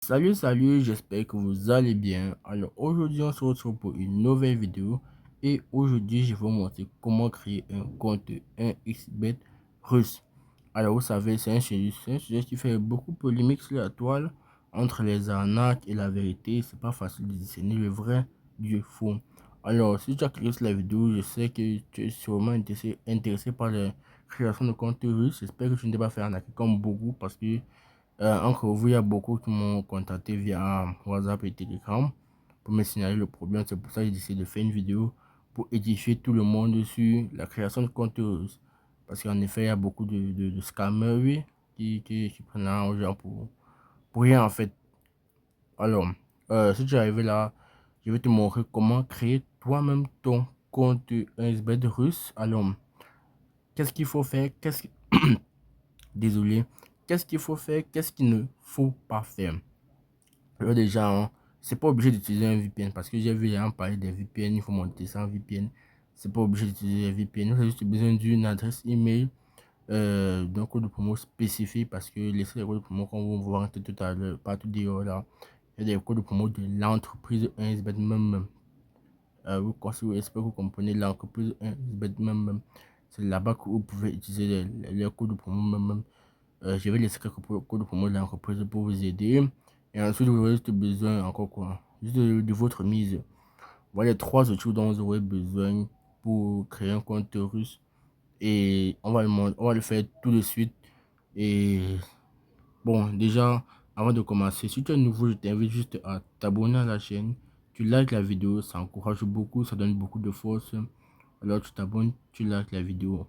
Salut, j'espère que vous allez bien. Alors aujourd'hui, on se retrouve pour une nouvelle vidéo et aujourd'hui, je vais vous montrer comment créer un compte 1xBet russe. Alors vous savez, c'est un sujet qui fait beaucoup polémique sur la toile entre les arnaques et la vérité. C'est pas facile de discerner le vrai du faux. Alors si tu as cliqué sur la vidéo, je sais que tu es sûrement intéressé par la création de comptes russes. J'espère que tu ne t'es pas fait arnaquer comme beaucoup parce que entre vous, il y a beaucoup qui m'ont contacté via WhatsApp et Telegram pour me signaler le problème. C'est pour ça que j'ai décidé de faire une vidéo pour édifier tout le monde sur la création de comptes russes. Parce qu'en effet, il y a beaucoup de scammers, oui, qui prennent l'argent pour rien en fait. Alors, si tu es arrivé là, je vais te montrer comment créer toi-même ton compte SBT russe. Alors, qu'est-ce qu'il faut faire? Désolé. Qu'est-ce qu'il faut faire? Qu'est-ce qu'il ne faut pas faire? Alors déjà, hein, c'est pas obligé d'utiliser un VPN parce que j'ai vu les gens parler des VPN, il faut monter sans VPN. C'est pas obligé d'utiliser un VPN. Vous avez juste besoin d'une adresse email, d'un code de promo spécifique parce que les codes de promo qu'on va voir tout à l'heure, partout dehors là, il y a des codes de promo de l'entreprise 1xBet même. Vous espère que vous comprenez l'entreprise 1xBet même. C'est là-bas que vous pouvez utiliser les codes de promo même. Je vais laisser quelques codes de promo de l'entreprise pour vous aider. Et ensuite, vous aurez juste besoin encore quoi? Juste de votre mise. Voilà les trois outils dont vous aurez besoin pour créer un compte russe. Et on va le faire tout de suite. Et bon, déjà, avant de commencer, si tu es nouveau, je t'invite juste à t'abonner à la chaîne. Tu likes la vidéo, ça encourage beaucoup, ça donne beaucoup de force. Alors tu t'abonnes, tu likes la vidéo.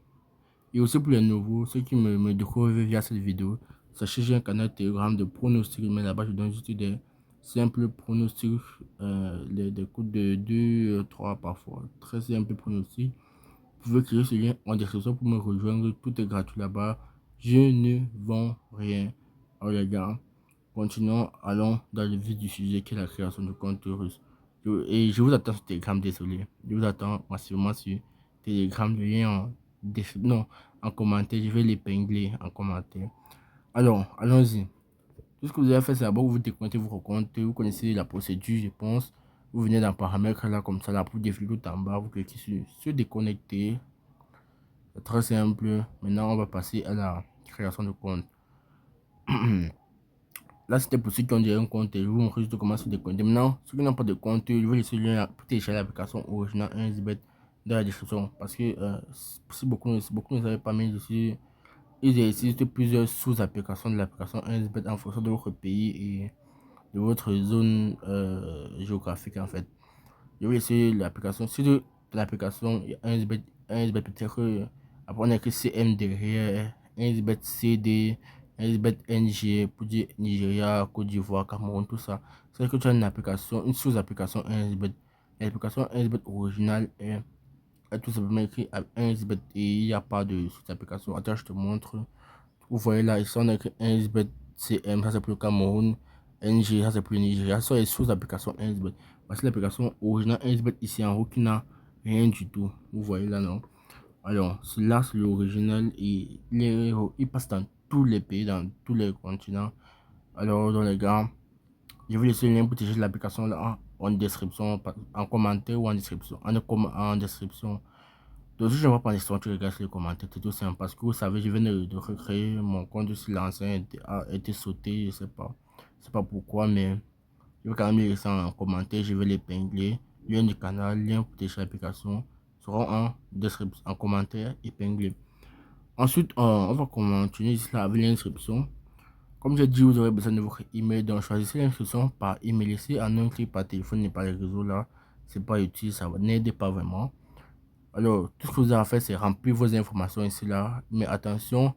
Et aussi pour les nouveaux, ceux qui me découvrent via cette vidéo, sachez que j'ai un canal Telegram de pronostics, mais là-bas je donne juste des simples pronostics, des coups de 2 3 parfois, très simples pronostics. Vous pouvez cliquer sur le lien en description pour me rejoindre, tout est gratuit là-bas. Je ne vends rien. Alors les gars, continuons, allons dans le vif du sujet qui est la création de compte russe. Et je vous attends sur Telegram, désolé. Je vous attends massivement sur Telegram, le lien non, en commentaire. Je vais l'épingler en commentaire. Alors, allons-y. Tout ce que vous avez fait, c'est d'abord vous déconnectez votre compte. Vous connaissez la procédure, je pense. Vous venez dans paramètres là, comme ça, là, pour défiler tout en bas. Vous cliquez sur déconnecter. C'est très simple. Maintenant, on va passer à la création de compte. Là, c'était pour ceux qui ont déjà un compte et je vous montre juste comment se déconnecter. Maintenant, ceux qui n'ont pas de compte, je vais laisser le lien pour télécharger l'application originale 1xBet dans la description. Parce que si beaucoup ne savaient pas, mais dessus, il existe plusieurs sous-applications de l'application 1xBet en fonction de votre pays et de votre zone géographique en fait. Je vais laisser l'application. Sur l'application 1xBet, 1xBet peut-être après on a écrit CM derrière, 1xBet CD, 1xBet NG pour dire Nigeria, Côte d'Ivoire, Cameroun, tout ça. C'est que tu as une application, une sous-application 1xBet. L'application 1xBet originale est tout simplement écrit 1xBet et il n'y a pas de sous-application. Attends, je te montre. Vous voyez là, ici on a écrit 1xBet CM, ça c'est pour le Cameroun. NG, ça c'est pour le Nigeria. Ça c'est sous-application 1xBet. Voici l'application originale 1xBet ici en haut qui n'a rien du tout. Vous voyez là, non? Alors, celui-là, c'est l'original et il passe dans tous les pays, dans tous les continents. Alors, dans les gars, je vais laisser le lien pour télécharger l'application là en description, en commentaire ou en description. En description. Donc, si je ne vois pas l'histoire, tu regardes sur les commentaires, c'est tout simple. Parce que vous savez, je viens de recréer mon compte si l'ancien a été sauté, je sais pas. Je sais pas pourquoi, mais je vais quand même les laisser en commentaire, je vais l'épingler. Lien du canal, lien pour télécharger l'application seront en description, en commentaire épinglé. Ensuite, on va continuer ici là avec l'inscription. Comme j'ai dit, vous aurez besoin de votre email. Donc, choisissez l'inscription par email ici en un clic par téléphone et par les réseaux là. C'est pas utile, ça n'aide pas vraiment. Alors, tout ce que vous avez à faire, c'est remplir vos informations ici là. Mais attention,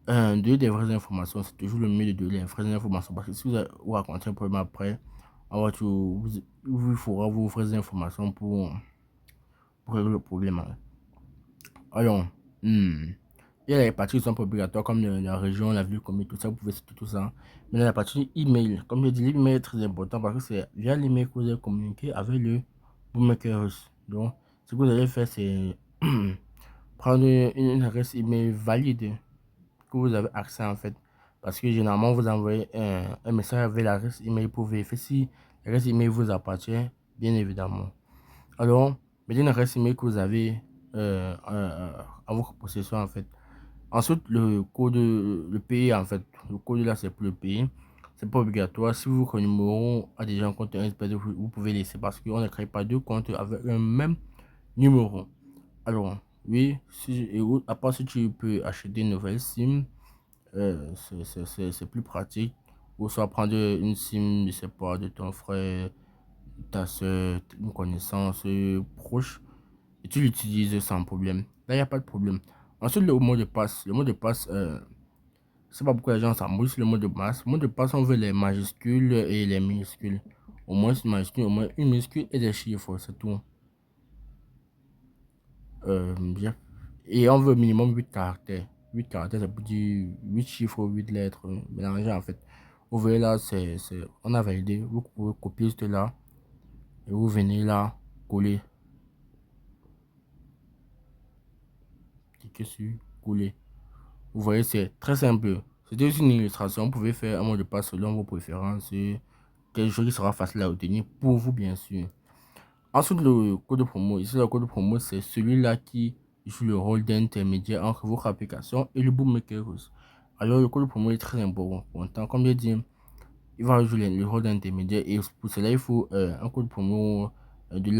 donner des vraies informations, c'est toujours le mieux de donner les vraies informations. Parce que si vous avez ou raconter un problème après, on va vous faudra vos vraies informations pour régler le problème, hein. Alors, il y a les parties qui sont pas obligatoires comme la région, la ville, commune, tout ça, vous pouvez citer tout ça. Mais la partie email, comme je dis, l'email est très important parce que c'est via l'email que vous allez communiquer avec le bookmaker. Donc, ce que vous allez faire, c'est prendre une adresse email valide que vous avez accès en fait. Parce que généralement, vous envoyez un message avec l'adresse email pour vérifier si l'adresse email vous appartient, bien évidemment. Alors, mettez une adresse email que vous avez à votre possession, en fait. Ensuite, le code, le pays, en fait. Le code là, c'est pour le pays. C'est pas obligatoire. Si votre numéro a déjà un compte Inspect, vous pouvez laisser parce qu'on ne crée pas deux comptes avec un même numéro. Alors, oui, si, à part si tu peux acheter une nouvelle SIM, c'est plus pratique. Ou soit prendre une SIM, je sais pas, de ton frère, ta soeur, une connaissance proche, et tu l'utilises sans problème. Là, il n'y a pas de problème. Ensuite, le mot de passe. Le mot de passe, c'est pas pourquoi les gens s'embrouillent sur le mot de passe. Le mot de passe, on veut les majuscules et les minuscules. Au moins une majuscule, au moins une minuscule et des chiffres, c'est tout. Bien. Et on veut minimum 8 caractères. 8 caractères, ça veut dire 8 chiffres, 8 lettres mélangées en fait. Vous voyez là, on a validé. Vous pouvez copier cela et vous venez là, coller. Cliquez sur coller. Vous voyez, c'est très simple. C'était juste une illustration. Vous pouvez faire un mot de passe selon vos préférences. Quelque chose qui sera facile à obtenir pour vous, bien sûr. Ensuite, le code promo. Ici, le code promo, c'est celui-là qui joue le rôle d'intermédiaire entre votre application et le bookmaker russe. Alors, le code promo est très important. Comme je dit, il va jouer le rôle d'intermédiaire et pour cela, il faut un code promo de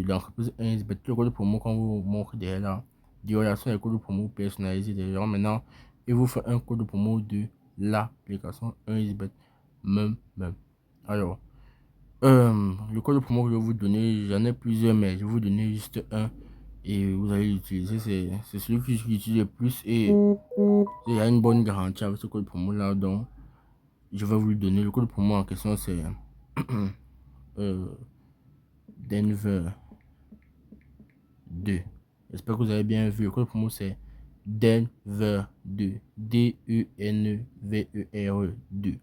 l'entreprise 1. Le code promo qu'on vous montre derrière là, des relations avec le code promo personnalisé des gens. Maintenant, il vous fait un code promo de l'application 1xBet même. Alors, le code promo que je vais vous donner, j'en ai plusieurs, mais je vais vous donner juste un et vous allez l'utiliser. C'est celui que j'utilise le plus et il y a une bonne garantie avec ce code promo là. Donc, je vais vous le donner. Le code promo en question, c'est euh, Denver 2. J'espère que vous avez bien vu. Le code promo, c'est Denver 2. Denver 2.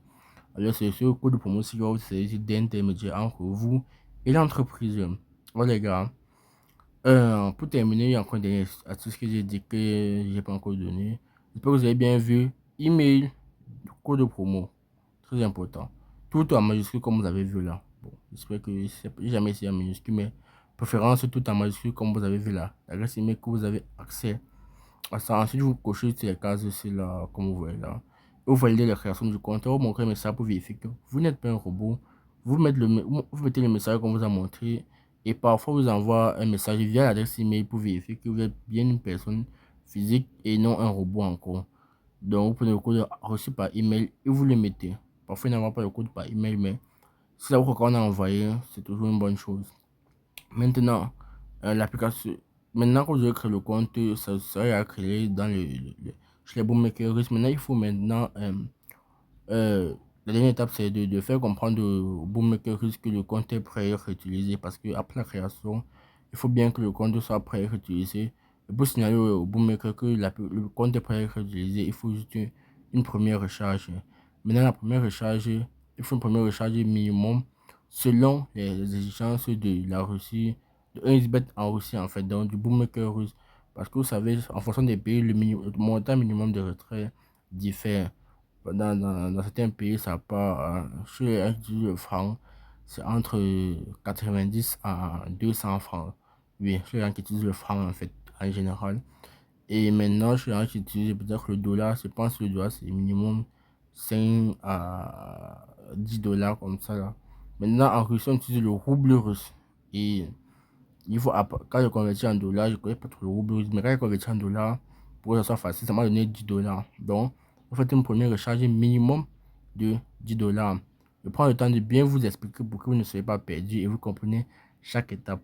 Alors, c'est ce code promo qui va vous servir d'intermédiaire entre vous et l'entreprise. Voilà, les gars. Pour terminer, il y a encore des astuces que j'ai dit que j'ai pas encore donné. J'espère que vous avez bien vu. Email, code promo. Très important. Tout en majuscule comme vous avez vu là. Bon, j'espère que j'ai jamais essayé en minuscule, mais préférence tout en majuscule comme vous avez vu là. L'adresse email que vous avez accès à ça. Ensuite, vous cochez ces cases ici là, comme vous voyez là. Et vous validez la création du compte. Vous montrez un message pour vérifier que vous n'êtes pas un robot. Vous mettez le message qu'on vous a montré. Et parfois, vous envoie un message via l'adresse email pour vérifier que vous êtes bien une personne physique et non un robot encore. Donc, vous prenez le code reçu par email et vous le mettez. Parfois, il n'y a pas le code par email, mais si la qu'on a envoyé, c'est toujours une bonne chose. Maintenant, l'application, maintenant que vous avez créé le compte, ça sera créé dans chez les bookmakers. Maintenant, il faut maintenant la dernière étape, c'est de faire comprendre au bookmaker que le compte est prêt à être utilisé parce que après la création, il faut bien que le compte soit prêt à être utilisé. Et pour signaler au bookmaker que le compte est prêt à être utilisé, il faut juste une première recharge. Maintenant, la première recharge, il faut une première recharge minimum selon les exigences de la Russie, de 1xBet en Russie en fait, donc du bookmaker russe. Parce que vous savez, en fonction des pays, le montant minimum de retrait diffère. Dans certains pays, ça part, chez les le franc, c'est entre 90 à 200 francs. Oui, chez les gens qui utilisent le franc en fait, en général. Et maintenant, chez les gens qui utilisent peut-être le dollar, je pense que le dollar c'est minimum 5 à 10 dollars comme ça là. Maintenant, en Russie, on utilise le rouble russe. Et il faut, quand je convertis en dollars, je connais pas trop le rouble russe, mais quand je convertis en dollars, pour que ça soit facile, ça m'a donné 10 dollars. Donc, vous faites une première recharge minimum de 10 dollars. Je prends le temps de bien vous expliquer pour que vous ne soyez pas perdu et vous comprenez chaque étape.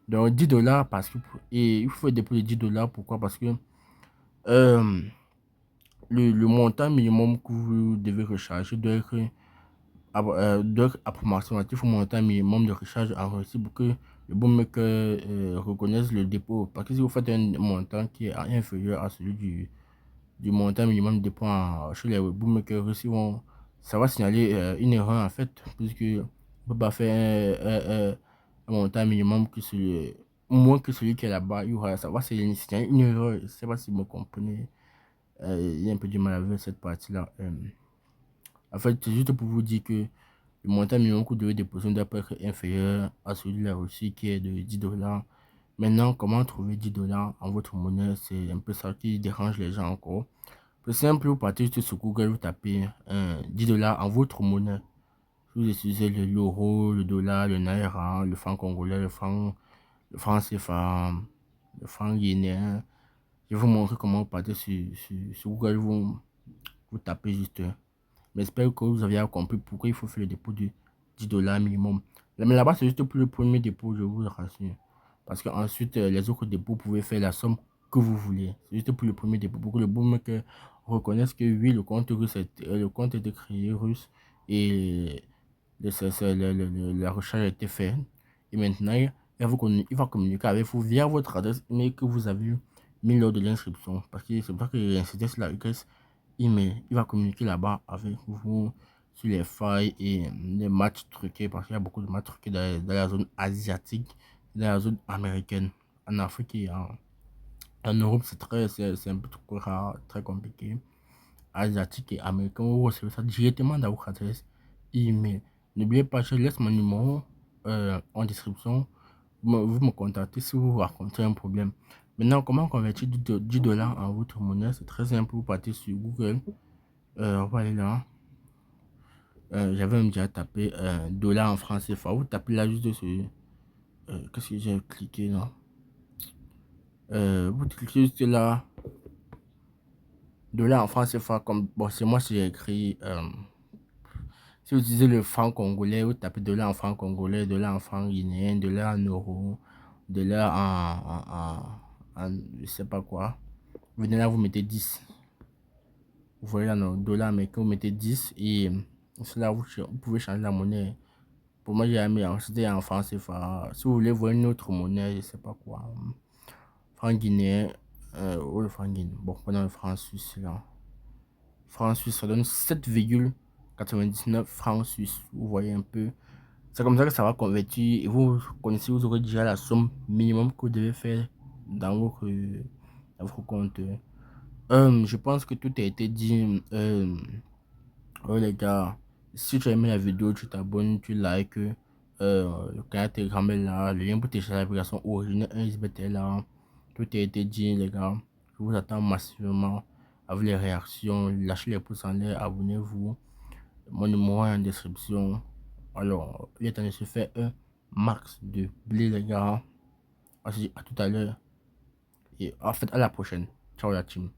Donc, 10 dollars parce que, et il faut déposer 10 dollars. Pourquoi? Parce que euh, le montant minimum que vous devez recharger doit être approximatif au montant minimum de recharge en Russie pour que le bookmaker reconnaisse le dépôt. Parce que si vous faites un montant qui est inférieur à celui du montant minimum de dépôt chez les bookmakers russes, ça va signaler une erreur en fait, puisque on ne peut pas faire un montant minimum que moins que celui qui est là-bas. Ça va signaler une erreur. Je ne sais pas si vous me comprenez. il y a un peu du mal avec cette partie-là. En fait, c'est juste pour vous dire que le montant minimum que vous devez déposer ne doit pas être inférieur à celui de la Russie qui est de 10 $. Maintenant, comment trouver 10 $ en votre monnaie? C'est un peu ça qui dérange les gens encore. C'est simple, vous partez juste sur Google, vous tapez 10 $ en votre monnaie. Vous utilisez l'euro, le dollar, le naira, le franc congolais, le franc CFA, le franc guinéen. Je vais vous montrer comment vous partez sur Google, vous tapez juste. Mais j'espère que vous avez compris pourquoi il faut faire le dépôt de 10 $ minimum. Mais là-bas, c'est juste pour le premier dépôt, je vous rassure. Parce qu'ensuite, les autres dépôts, vous pouvez faire la somme que vous voulez. C'est juste pour le premier dépôt, pour que le bookmaker reconnaisse que oui, le compte russe, le compte est créé russe et la recherche a été faite. Et maintenant, il va communiquer avec vous via votre adresse email que vous avez mis lors de l'inscription. Parce que c'est pour ça que j'ai insisté sur la adresse email. Il va communiquer là-bas avec vous sur les failles et les matchs truqués. Parce qu'il y a beaucoup de matchs truqués dans la zone asiatique, dans la zone américaine. En Afrique et en Europe, c'est un peu trop rare, très compliqué. Asiatique et américain, vous recevez ça directement dans votre adresse email. N'oubliez pas, je laisse mon numéro en description. Vous me contactez si vous rencontrez un problème. Maintenant, comment convertir 10 $ en votre monnaie? C'est très simple. Vous partez sur Google. On va aller là. J'avais même déjà tapé dollar en français. Vous tapez là juste dessus. Qu'est-ce que j'ai cliqué là? Vous cliquez juste là. Dollar en français. Comme bon, c'est moi qui j'ai écrit. Si vous utilisez le franc congolais, vous tapez $, en franc congolais, $, en franc guinéen, $, en euros, $, je sais pas quoi. Vous venez là, vous mettez 10. Vous voyez là, non, $, mais que vous mettez 10 et c'est là vous pouvez changer la monnaie. Pour moi, j'ai mis c'était en franc CFA. Si vous voulez voir une autre monnaie, je sais pas quoi. Franc guinéen, ou le franc guinéen. Bon, prenons le franc suisse là. Franc suisse, ça donne 7,99 francs suisses. Vous voyez un peu. C'est comme ça que ça va convertir. Et vous connaissez, vous aurez déjà la somme minimum que vous devez faire dans votre compte. Je pense que tout a été dit. Ouais, les gars, si tu as aimé la vidéo, tu t'abonnes, tu likes. Le canal Telegram est là. Le lien pour télécharger l'application originale 1xBet est là. Tout a été dit, les gars. Je vous attends massivement avec les réactions. Lâchez les pouces en l'air, abonnez-vous. Mon numéro est en description. Alors, il est temps de se faire un max de blé, les gars. On se dit à tout à l'heure. Et en fait, à la prochaine. Ciao, la team.